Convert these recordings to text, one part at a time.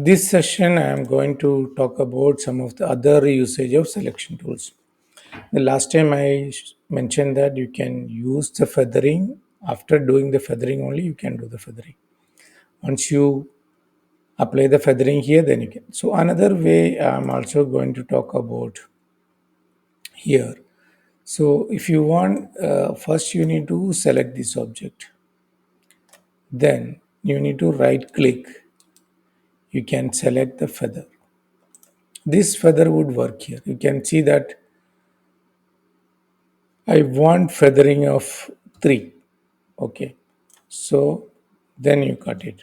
This session, I am going to talk about some of the other usage of selection tools. The last time I mentioned that you can use the feathering. After doing the feathering only, you can do the feathering. Once you apply the feathering here, then you can. So another way I'm also going to talk about here. So if you want, first you need to select this object. Then you need to right click. You can select the feather. This feather would work here. You can see that I want feathering of 3. Okay. So then you cut it.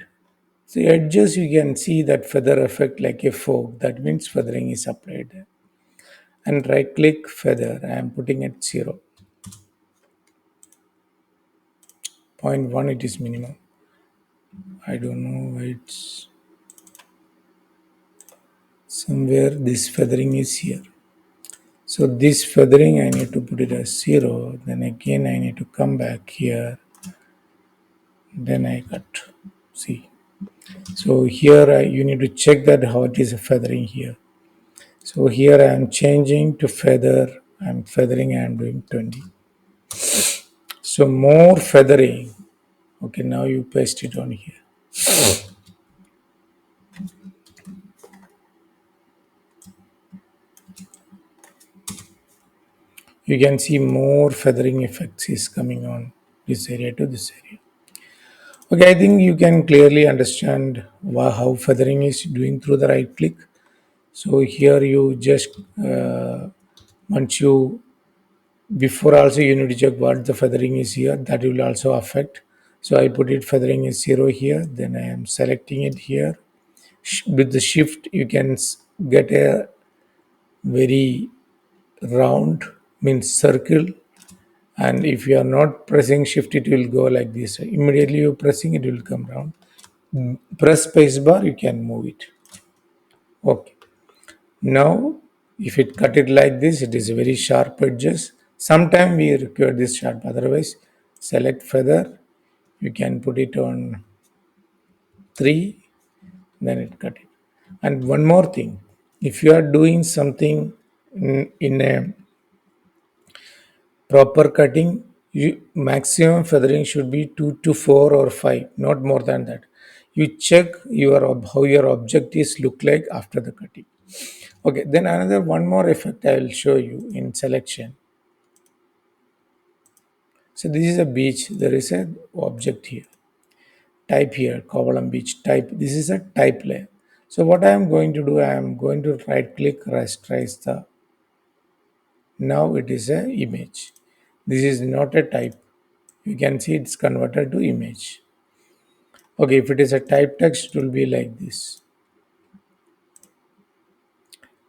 So edges you can see that feather effect like a fork. That means feathering is applied. And right click feather. I am putting it 0. Zero point 0.1 it is minimum. I don't know why it's somewhere this feathering is here. So this feathering I need to put it as 0. Then again I need to come back here. Then I cut. See. So here you need to check that how it is feathering here. So here I am changing to feather. I'm feathering. I am doing 20. So more feathering. Okay, now you paste it on here. You can see more feathering effects is coming on this area to this area. Okay, I think you can clearly understand how feathering is doing through the right click. So here you just once you before also you need to check what the feathering is here. That will also affect. So I put it feathering is 0 here. Then I am selecting it here. With the shift you can get a very round means circle, and if you are not pressing shift it will go like this. Immediately you pressing it will come round. Press space bar, you can move it. Okay, now if it cut it like this, it is very sharp edges. Sometime we require this sharp, otherwise select feather, you can put it on 3, then it cut it. And one more thing, if you are doing something in a proper cutting, maximum feathering should be 2 to 4 or 5, not more than that. You check how your object is look like after the cutting. Okay, then another one more effect I will show you in selection. So this is a beach, there is a object here, type here, column beach type. This is a type layer. So what I am going to do, I am going to right click, rasterize the. Now it is a image. This is not a type. You can see it's converted to image. Okay, if it is a type text, it will be like this.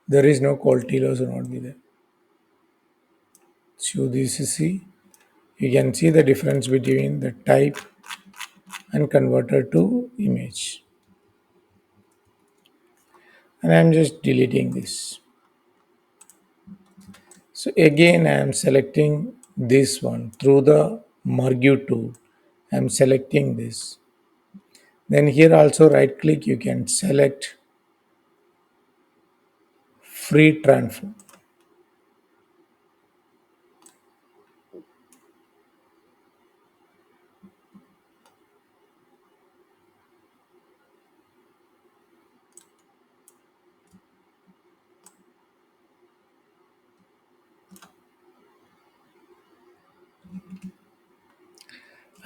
There is no quality loss will not be there. So this is see. You can see the difference between the type and converted to image. And I'm just deleting this. So again, I am selecting this one through the merge tool. I'm selecting this. Then here also right click, you can select free transform.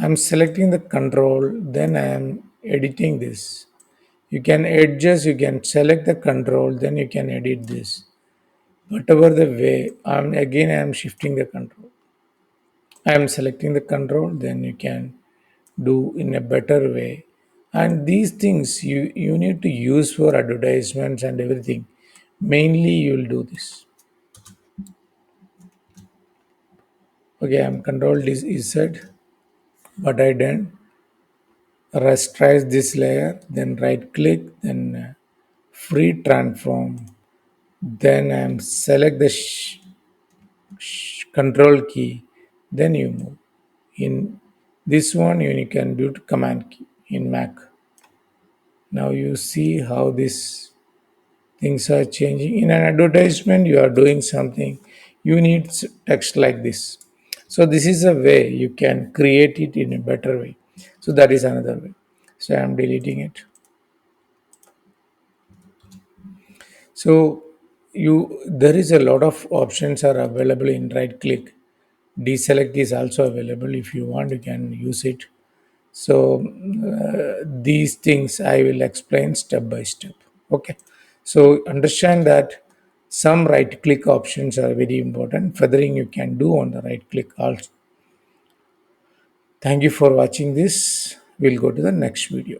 I'm selecting the control, then I am editing this. You can adjust, you can select the control, then you can edit this. Whatever the way, I am shifting the control. I am selecting the control, then you can do in a better way. And these things you need to use for advertisements and everything. Mainly you will do this. Okay, I'm control this is set. What I done, rasterize this layer, then right click, then free transform. Then I'm select the control key, then you move. In this one, you can do command key in Mac. Now you see how these things are changing. In an advertisement, you are doing something, you need text like this. So this is a way you can create it in a better way. So that is another way. So I'm deleting it. So you there is a lot of options are available in right click. Deselect is also available. If you want, you can use it. So these things I will explain step by step. Okay. So understand that some right click options are very important. Feathering you can do on the right click also. Thank you for watching this. We'll go to the next video.